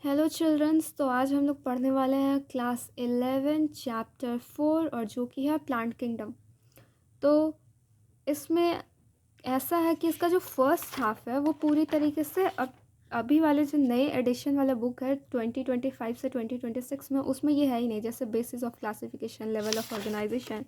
Hello children's. तो आज हम लोग पढ़ने वाले हैं क्लास 11 चैप्टर 4 और जो कि है प्लांट किंगडम। तो इसमें ऐसा है कि इसका जो फर्स्ट हाफ है वो पूरी तरीके से अभी वाले जो नए एडिशन वाला बुक है 2025 से 2026 में, उसमें ये है ही नहीं, जैसे basis of classification, level of organisation.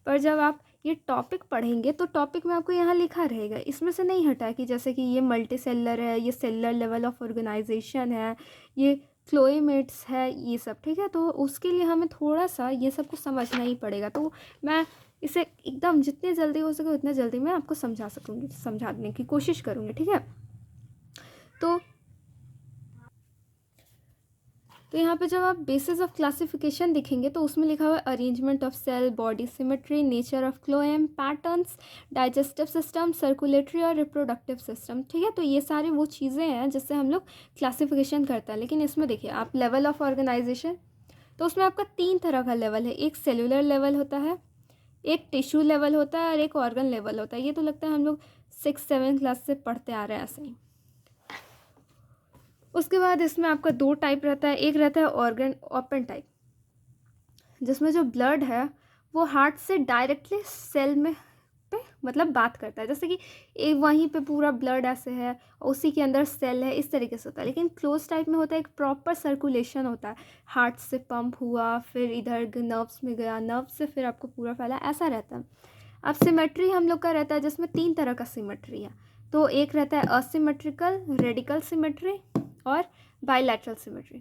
पर जब आप ये टॉपिक पढ़ेंगे तो टॉपिक में आपको यहाँ लिखा रहेगा, इसमें से नहीं हटा कि जैसे कि ये मल्टी सेलर है, ये सेलर लेवल ऑफ ऑर्गेनाइजेशन है, ये फ्लोएमेट्स है, ये सब। ठीक है, तो उसके लिए हमें थोड़ा सा ये सब कुछ समझना ही पड़ेगा। तो मैं इसे एकदम जितने जल्दी हो सके उतने जल्दी मैं आपको समझा सकूँगी, समझाने की कोशिश करूँगी। ठीक है, तो यहाँ पे जब आप बेसिस ऑफ क्लासिफिकेशन देखेंगे तो उसमें लिखा हुआ है arrangement of cell, body symmetry, nature of coelom, patterns, digestive system, circulatory और रिप्रोडक्टिव सिस्टम। ठीक है, तो ये सारी वो चीज़ें हैं जिससे हम लोग क्लासिफिकेशन करते हैं। लेकिन इसमें देखिए आप लेवल ऑफ ऑर्गेनाइजेशन, तो उसमें आपका 3 तरह का लेवल है। एक सेलुलर लेवल होता है, एक टिश्यू लेवल होता है और एक ऑर्गन लेवल होता है। ये तो लगता है हम लोग 6-7 क्लास से पढ़ते आ रहे हैं ऐसे ही। उसके बाद इसमें आपका 2 टाइप रहता है। एक रहता है ऑर्गन ओपन टाइप, जिसमें जो ब्लड है वो हार्ट से डायरेक्टली सेल में पे मतलब बात करता है, जैसे कि एक वहीं पे पूरा ब्लड ऐसे है और उसी के अंदर सेल है, इस तरीके से होता है। लेकिन क्लोज टाइप में होता है, एक प्रॉपर सर्कुलेशन होता है, हार्ट से पंप हुआ, फिर इधर नर्व्स में गया, नर्व से फिर आपको पूरा फैला, ऐसा रहता है। अब सिमेट्री हम लोग का रहता है जिसमें 3 तरह का सिमेट्री है। तो एक रहता है असिमेट्रिकल, रेडिकल सिमेट्री और बाइलैटरल सिमेट्री।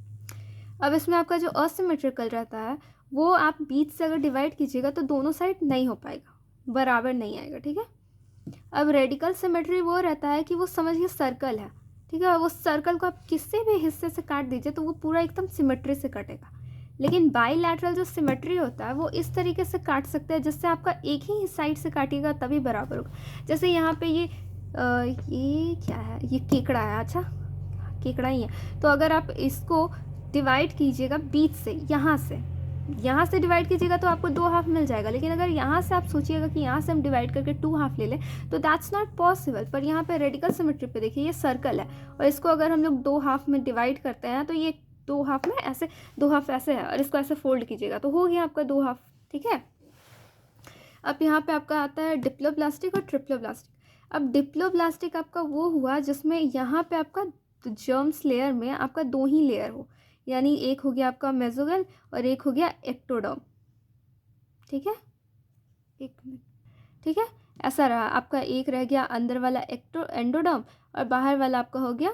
अब इसमें आपका जो असिमेट्रिकल रहता है वो आप बीच से अगर डिवाइड कीजिएगा तो दोनों साइड नहीं हो पाएगा, बराबर नहीं आएगा। ठीक है, अब रेडिकल सिमेट्री वो रहता है कि वो समझिए सर्कल है। ठीक है, वो सर्कल को आप किसी भी हिस्से से काट दीजिए तो वो पूरा एकदम सिमेट्री से कटेगा। लेकिन बाईलैटरल जो सिमेट्री होता है वो इस तरीके से काट सकते हैं जिससे आपका एक ही साइड से काटिएगा तभी बराबर होगा। जैसे यहाँ पे ये क्या है, ये केकड़ा है। अच्छा, केकड़ा ही है। तो अगर आप इसको डिवाइड कीजिएगा बीच से, यहाँ से डिवाइड कीजिएगा तो आपको 2 हाफ मिल जाएगा। लेकिन अगर यहाँ से आप सोचिएगा कि यहाँ से हम डिवाइड करके 2 हाफ ले लें तो दैट्स नॉट पॉसिबल। पर यहाँ पे रेडिकल सिमेट्री पे देखिए ये सर्कल है और इसको अगर हम लोग 2 हाफ में डिवाइड करते हैं तो ये 2 हाफ में ऐसे, 2 हाफ ऐसे है और इसको ऐसे फोल्ड कीजिएगा तो हो गया आपका 2 हाफ। ठीक है, अब यहाँ पे आपका आता है डिप्लोब्लास्टिक और ट्रिप्लोब्लास्टिक। अब डिप्लोब्लास्टिक आपका वो हुआ जिसमें यहाँ पे आपका जर्म्स लेयर में आपका 2 ही लेयर हो, यानी एक हो गया आपका मेसोगल और एक हो गया एक्टोडर्म। ठीक है, एक मिनट। ठीक है, ऐसा रहा आपका, एक रह गया अंदर वाला एंडोडर्म और बाहर वाला आपका हो गया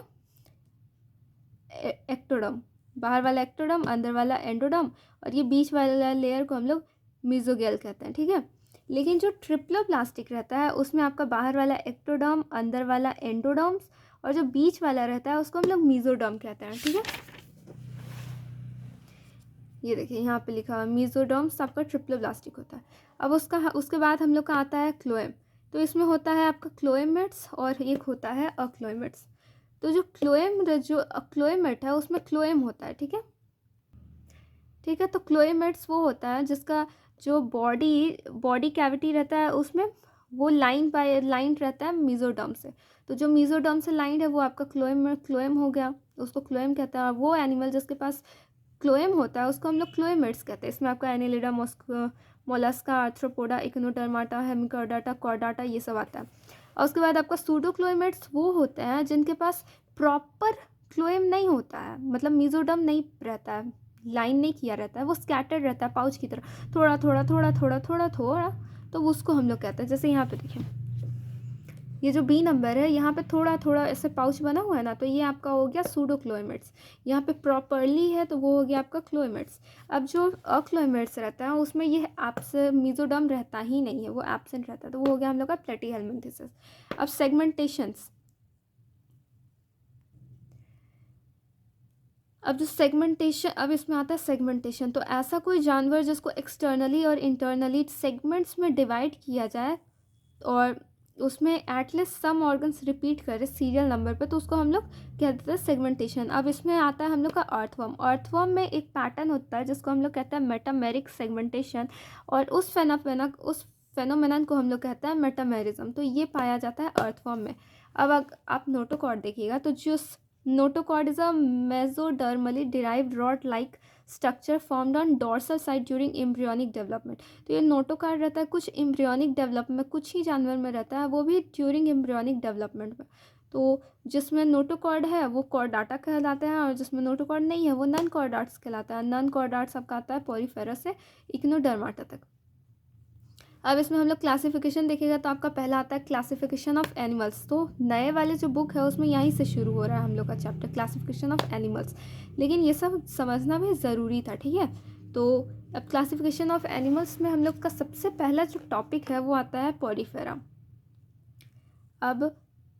एक्टोडर्म। बाहर वाला एक्टोडर्म, अंदर वाला एंडोडर्म, और ये बीच वाला लेयर को हम लोग मेसोगेल कहते हैं। ठीक है, लेकिन जो ट्रिप्लोप्लास्टिक रहता है उसमें आपका बाहर वाला एक्टोडर्म, अंदर वाला एंडोडर्म्स और जो बीच वाला रहता है उसको हम लोग मीजोडर्म कहते हैं। ठीक है, ये देखिए यहाँ पे लिखा हुआ मीजोडर्म्स आपका ट्रिप्लोप्लास्टिक होता है। अब उसके बाद हम लोग का आता है क्लोएम। तो इसमें होता है आपका क्लोएमेट्स और एक होता है अक्लोएमेट्स। तो जो क्लोएमेट है उसमें क्लोएम होता है। ठीक है, ठीक है, तो क्लोएमेट्स वो होता है जिसका जो बॉडी कैविटी रहता है उसमें वो लाइन बाय लाइन रहता है मीजोडर्म से। तो जो मीजोडर्म से लाइन है वो आपका क्लोएम हो गया, उसको क्लोएम कहते हैं। और वो एनिमल जिसके पास क्लोएम होता है उसको हम लोग क्लोएमेट्स कहते हैं। इसमें आपका एनेलिडा, मोलस्का, आर्थ्रोपोडा, इक्नोडर्माटा, हेमिकॉर्डाटा, कॉर्डाटा, ये सब आता है। और उसके बाद आपका सूडोक्लोएमेट्स वो होते हैं जिनके पास प्रॉपर क्लोएम नहीं होता है, मतलब मीजोडर्म नहीं रहता है, लाइन नहीं किया रहता है, वो स्कैटर्ड रहता है पाउच की तरह, थोड़ा थोड़ा थोड़ा थोड़ा थोड़ा थोड़ा। तो उसको हम लोग कहते हैं, जैसे यहाँ पे देखिए ये जो बी नंबर है यहाँ पे थोड़ा थोड़ा ऐसे पाउच बना हुआ है ना, तो ये आपका हो गया सूडोक्लोएमेट्स। यहाँ पे प्रॉपरली है तो वो हो गया आपका क्लोएमेट्स। अब जो अक्लोएमेट्स रहता है उसमें ये मीजोडर्म रहता ही नहीं है, वो एब्सेंट रहता है, तो वो हो गया हम लोग का प्लेटीहेल्मिन्थेसिस। अब सेगमेंटेशंस, अब इसमें आता है सेगमेंटेशन। तो ऐसा कोई जानवर जिसको एक्सटर्नली और इंटरनली सेगमेंट्स में डिवाइड किया जाए और उसमें एटलीस्ट सम ऑर्गन्स रिपीट करे सीरियल नंबर पे, तो उसको हम लोग कहते हैं सेगमेंटेशन। अब इसमें आता है हम लोग का अर्थवर्म। अर्थवर्म में एक पैटर्न होता है जिसको हम लोग कहते हैं मेटामेरिक सेगमेंटेशन, और उस फेनोमेनन को हम लोग कहते हैं मेटामेरिज्म। तो ये पाया जाता है अर्थवर्म में। अब आप नोटोकॉर्ड देखिएगा तो जो Notochord is a mesodermally derived rod-like structure formed on dorsal side during embryonic development. तो ये नोटोकॉर्ड रहता है कुछ एम्ब्रियोनिक डेवलपमेंट में, कुछ ही जानवर में रहता है, वो भी ड्यूरिंग एम्ब्रियोनिक डेवलपमेंट में। तो जिसमें नोटोकॉर्ड है वो कॉर्डाटा कहलाते हैं, और जिसमें नोटोकॉर्ड नहीं है वो नॉन कॉर्डाट्स कहलाता है। नॉन कॉर्डाट्स आपका आता है पोरीफेरा से इक्नोडर्माटा तक। अब इसमें हम लोग क्लासिफिकेशन देखेगा तो आपका पहला आता है क्लासिफिकेशन ऑफ एनिमल्स। तो नए वाले जो बुक है उसमें यहीं से शुरू हो रहा है हम लोग का चैप्टर क्लासिफिकेशन ऑफ एनिमल्स, लेकिन ये सब समझना भी ज़रूरी था, ठीक है। तो अब क्लासिफिकेशन ऑफ एनिमल्स में हम लोग का सबसे पहला जो टॉपिक है वो आता है पोरीफेरा। अब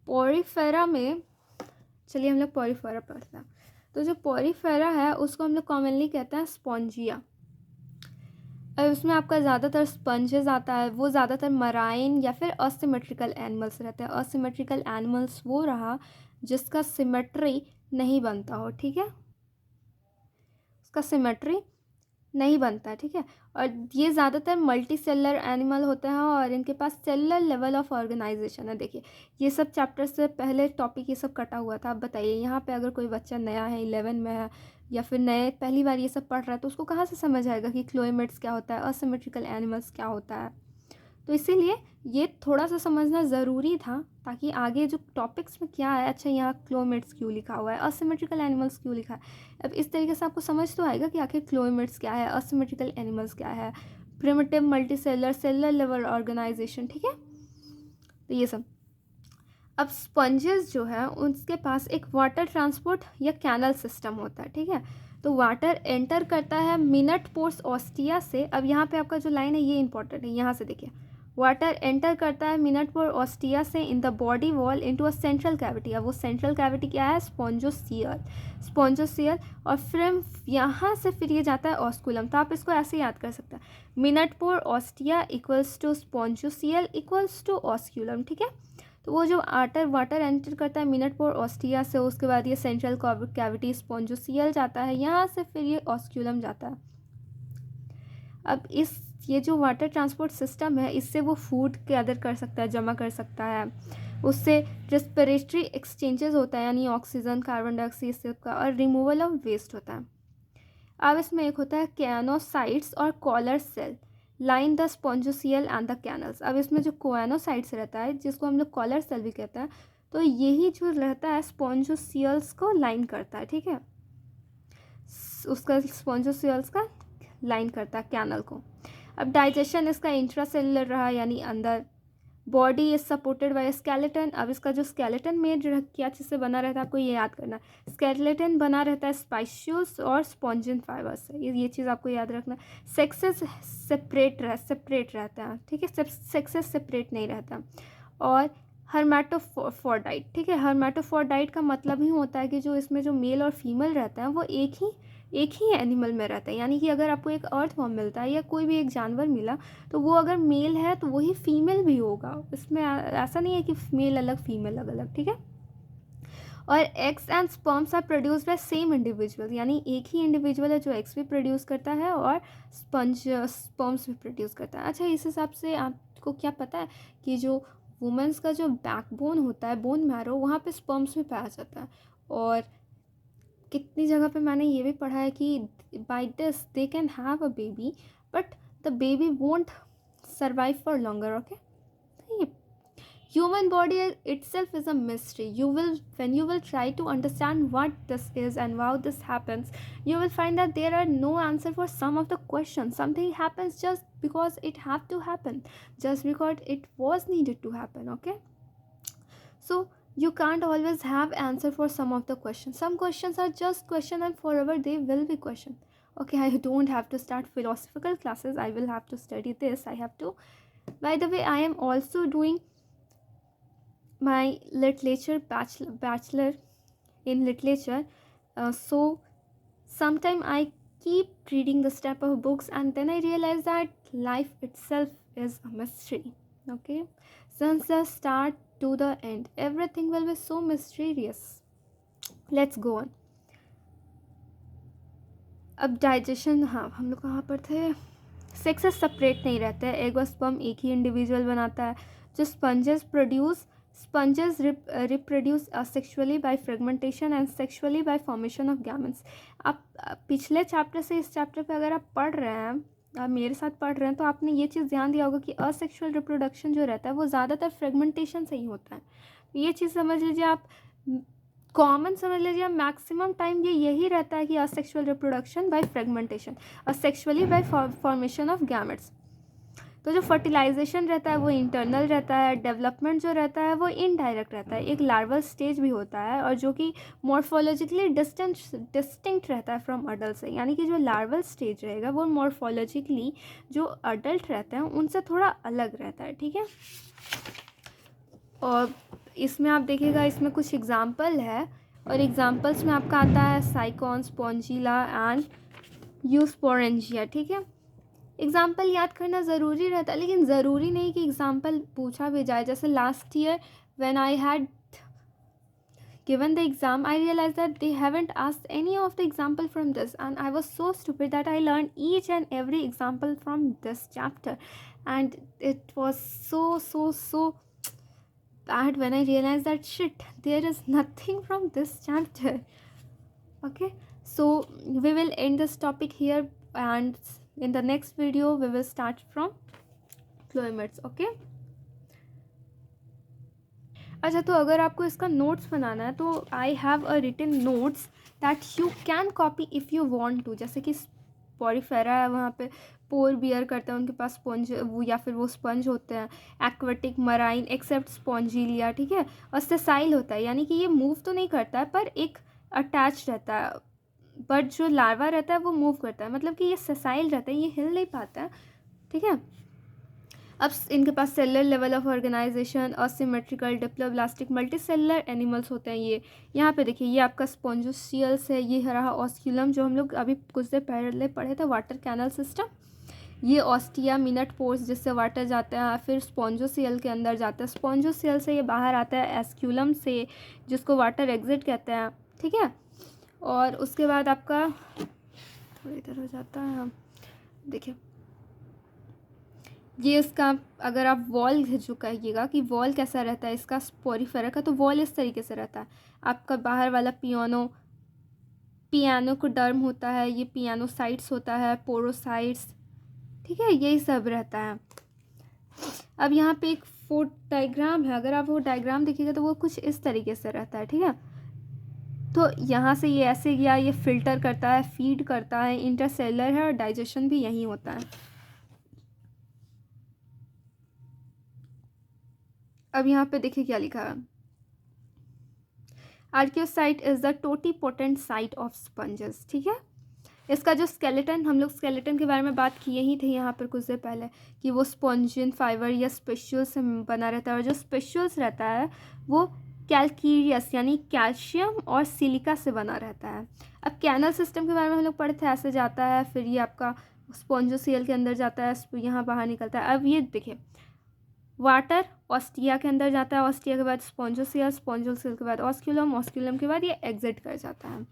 पोरीफेरा में चलिए हम लोग पोरीफेरा पढ़ते हैं। तो जो पोरीफेरा है उसको हम लोग कॉमनली कहते हैं स्पॉन्जिया। अब उसमें आपका ज़्यादातर स्पंजेस आता है, वो ज़्यादातर मराइन या फिर असिमेट्रिकल एनिमल्स रहते हैं। असिमेट्रिकल एनिमल्स वो रहा जिसका सिमेट्री नहीं बनता हो, ठीक है, उसका सिमेट्री नहीं बनता है, ठीक है। और ये ज़्यादातर मल्टी सेलर एनिमल होते हैं और इनके पास सेलुलर लेवल ऑफ ऑर्गेनाइजेशन है। देखिए ये सब चैप्टर से पहले टॉपिक ये सब कटा हुआ था। आप बताइए यहाँ पे अगर कोई बच्चा नया है 11 में है या फिर नए पहली बार ये सब पढ़ रहा है तो उसको कहाँ से समझ आएगा कि क्लोएमेट्स क्या होता है, असिमेट्रिकल एनिमल्स क्या होता है। तो इसीलिए ये थोड़ा सा समझना ज़रूरी था ताकि आगे जो टॉपिक्स में क्या है, अच्छा यहाँ क्लोएमेट्स क्यों लिखा हुआ है, असिमेट्रिकल एनिमल्स क्यों लिखा है। अब इस तरीके से आपको समझ तो आएगा कि आखिर क्लोएमेट्स क्या है, असिमेट्रिकल एनिमल्स क्या है, primitive multicellular cellular level organisation, ठीक है। तो ये सब। अब स्पंजेस जो है उनके पास एक वाटर ट्रांसपोर्ट या कैनल सिस्टम होता है, ठीक है। तो वाटर एंटर करता है मिनट पोर्स ऑस्टिया से। अब यहाँ पे आपका जो लाइन है ये इंपॉर्टेंट है, यहाँ से देखिए, वाटर एंटर करता है मिनट पोर ऑस्टिया से in the body wall into a central cavity. अब वो सेंट्रल कैविटी क्या है, स्पॉन्जोसियल, स्पॉन्जोसियल। और फिर यहाँ से फिर ये जाता है ऑस्कुलम। तो आप इसको ऐसे याद कर सकते हैं, minute pore ostia equals to spongocoel equals to osculum, ठीक है। तो वो जो वाटर एंटर करता है मिनट पोर ऑस्टिया से, उसके बाद ये सेंट्रल कैविटी स्पॉन्जोसियल जाता है, यहाँ से फिर ये ऑस्क्यूलम जाता है। अब ये जो वाटर ट्रांसपोर्ट सिस्टम है इससे वो फूड गैदर कर सकता है, जमा कर सकता है, उससे रेस्पिरेटरी एक्सचेंजेस होता है यानी ऑक्सीजन कार्बन डाइऑक्साइड सबका, और रिमूवल ऑफ वेस्ट होता है। अब इसमें एक होता है कैनोसाइट्स और collar cell line the spongocoel and the canals. अब इसमें जो कोएनोसाइट्स रहता है जिसको हम लोग कॉलर सेल भी कहते हैं, तो यही जो रहता है स्पॉन्जोसियल्स को लाइन करता है, ठीक है, उसका स्पॉन्जोसियल्स का लाइन करता है कैनल को। अब डाइजेशन इसका इंट्रासेलुलर रहा यानी अंदर। Body is supported by skeleton. अब इसका जो स्केलेटन में जो क्या चीज़ से बना रहता है आपको ये याद करना है, स्केलेटन बना रहता है स्पाइशियस और स्पॉन्जिन फाइबर से, ये चीज़ आपको याद रखना है। सेक्सेस सेपरेट रहता है, ठीक है, सेक्सेस सेपरेट नहीं रहता। और हर्मेटोफोर्डाइट, ठीक है, हर्मेटोफोर्डाइट का मतलब ही होता है कि जो इसमें जो मेल और फीमेल रहता है वो एक ही एनिमल में रहता है। यानी कि अगर आपको एक अर्थवॉर्म मिलता है या कोई भी एक जानवर मिला तो वो अगर मेल है तो वही फीमेल भी होगा, इसमें ऐसा नहीं है कि मेल अलग फीमेल अलग, ठीक है। और eggs and sperms are produced by same individual, यानी एक ही इंडिविजुअल है जो एग्स भी प्रोड्यूस करता है और स्पर्म्स भी प्रोड्यूस करता है। अच्छा, इस हिसाब से आपको क्या पता है कि जो वुमेंस का जो बैकबोन होता है, बोन मैरो, वहाँ पे स्पर्म्स भी पाया जाता है। और कितनी जगह पे मैंने ये भी पढ़ा है कि by this they can have a baby but the baby won't survive for longer, okay. Human body itself is a mystery. When you will try to understand what this is and how this happens, you will find that there are no answer for some of the questions. Something happens just because it have to happen, just because it was needed to happen, okay. So you can't always have answer for some of the questions. Some questions are just question and forever they will be question, okay. I don't have to start philosophical classes, I will have to study this, I have to. By the way, I am also doing my literature bachelor in literature, so sometime I keep reading this type of books and then I realize that life itself is a mystery, okay. Since the start to the end everything will be so mysterious. Let's go on. अब digestion, हाँ हम लोग कहाँ पर थे, sexes separate नहीं रहते हैं, एग और स्पर्म एक ही इंडिविजुअल बनाता है। जो sponges produce Sponges reproduce asexually by fragmentation and sexually by formation of gametes. आप पिछले चैप्टर से इस चैप्टर पे अगर आप पढ़ रहे हैं, आप मेरे साथ पढ़ रहे हैं, तो आपने ये चीज़ ध्यान दिया होगा कि असेक्सुअल रिप्रोडक्शन जो रहता है वो ज़्यादातर फ्रेगमेंटेशन से ही होता है. ये चीज़ समझ लीजिए आप, कॉमन समझ लीजिए आप, मैक्सिमम टाइम ये यही रहता है कि asexual reproduction by fragmentation, asexually bye formation of gametes. तो जो फर्टिलाइजेशन रहता है वो इंटरनल रहता है, डेवलपमेंट जो रहता है वो इनडायरेक्ट रहता है, एक लार्वल स्टेज भी होता है, और जो कि मॉर्फोलॉजिकली डिस्टिंक्ट रहता है फ्रॉम अडल्ट से. यानी कि जो लार्वल स्टेज रहेगा वो मॉर्फोलॉजिकली जो अडल्ट रहते हैं उनसे थोड़ा अलग रहता है. ठीक है, और इसमें आप देखिएगा, इसमें कुछ एग्जाम्पल है, और एग्जाम्पल्स में आपका आता है साइकॉन, स्पॉन्जिला एंड यूस्पोरेंजिया. ठीक है, एग्जाम्पल याद करना ज़रूरी रहता है, लेकिन ज़रूरी नहीं कि एग्जाम्पल पूछा भी जाए. जैसे last year when I had given the exam, I realized that they haven't asked any of the example from this, and I was so stupid that I learned each and every example from this chapter, and it was so bad when I realized that shit, there is nothing from this chapter. Okay, so we will end this topic here, and in the next video we will start from phloemates. Okay. अच्छा, तो अगर आपको इसका notes बनाना है तो I have a written notes that you can copy if you want to. जैसे कि स्पोरिफेरा है, वहाँ पे पोर बियर करते हैं, उनके पास स्पॉन्ज वो या फिर वो स्पंज होते हैं. Aquatic, marine except spongilla. ठीक है, और सेसाइल होता है, यानी कि ये मूव तो नहीं करता है पर एक अटैच रहता है, बट जो लार्वा रहता है वो मूव करता है, मतलब कि ये सेसाइल रहता है, ये हिल नहीं पाता है. ठीक है, अब इनके पास cellular level of organisation, asymmetrical, diploblastic, multi cellular animals होते हैं ये. यहाँ पे देखिए, ये आपका स्पॉन्जोसियल्स है, ये रहा ऑस्क्यूलम जो हम लोग अभी कुछ देर पहले पढ़े थे, वाटर कैनल सिस्टम. ये ऑस्टिया, मिनट पोर्स जिससे वाटर जाता है, फिर स्पॉन्जोसियल के अंदर जाता है, स्पॉन्जोसियल से ये बाहर आता है एस्क्यूलम से, जिसको वाटर एग्जिट कहते हैं. ठीक है, और उसके बाद आपका थोड़ा इधर हो जाता है, देखिए ये इसका, अगर आप वॉल जो कहिएगा कि वॉल कैसा रहता है इसका स्पोरिफेरा का, तो वॉल इस तरीके से रहता है. आपका बाहर वाला पियानो को डर्म होता है, ये पियानोसाइट्स होता है, पोरोसाइट्स. ठीक है, यही सब रहता है. अब यहाँ पे एक फोट डायग्राम है, अगर आप वो डायग्राम देखिएगा तो वो कुछ इस तरीके से रहता है. ठीक है, तो यहाँ से ये ऐसे गया, ये फिल्टर करता है, फीड करता है, इंटरसेलर है, और डाइजेशन भी यहीं होता है. अब यहाँ पे देखिए क्या लिखा है, archaeocyte is the totipotent site of sponges. ठीक है, इसका जो स्केलेटन, हम लोग स्केलेटन के बारे में बात किए ही थे यहाँ पर कुछ देर पहले, कि वो स्पॉन्जिन फाइबर या स्पेशुअल्स से बना रहता है, और जो स्पेशुअल्स रहता है वो कैल्कीरियस यानी कैल्शियम और सिलिका से बना रहता है. अब कैनल सिस्टम के बारे में हम लोग पढ़े थे, ऐसे जाता है, फिर ये आपका स्पॉन्जोसियल के अंदर जाता है, यहाँ बाहर निकलता है. अब ये देखिए, वाटर ऑस्टिया के अंदर जाता है, ऑस्टिया के बाद स्पॉन्जोसियल, स्पॉन्जोसियल के बाद ऑस्क्यूलम, ऑस्क्यूलम के बाद ये एग्जिट कर जाता है.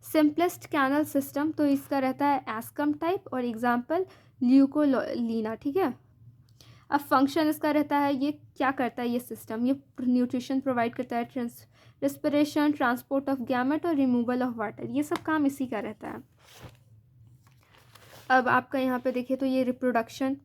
सिंपलेस्ट कैनल सिस्टम तो इसका रहता है एस्कम टाइप, और एग्जाम्पल ल्यूकोलिना. ठीक है, अब फंक्शन इसका रहता है, ये क्या करता है ये सिस्टम, ये न्यूट्रिशन प्रोवाइड करता है, रेस्पिरेशन, ट्रांसपोर्ट ऑफ गैमेट और रिमूवल ऑफ वाटर, ये सब काम इसी का रहता है. अब आपका यहाँ पे देखिए तो ये रिप्रोडक्शन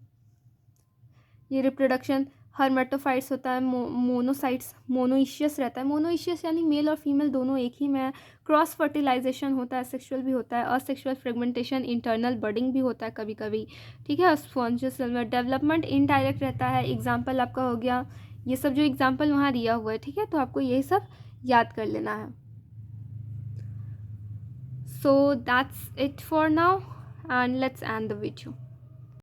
हर्मेटोफाइट्स होता है, मोनोसाइट्स, मोनोइशियस रहता है, मोनोइशियस यानी मेल और फीमेल दोनों एक ही में है. क्रॉस फर्टिलाइजेशन होता है, सेक्सुअल भी होता है, असेक्सुअल फ्रेगमेंटेशन, इंटरनल बडिंग भी होता है कभी कभी. ठीक है, स्पॉन्जियोसियल में डेवलपमेंट इनडायरेक्ट रहता है. एग्जाम्पल आपका हो गया, ये सब जो एग्जाम्पल वहाँ दिया हुआ है. ठीक है, तो आपको यही सब याद कर लेना है. So that's it for now, and let's end the video.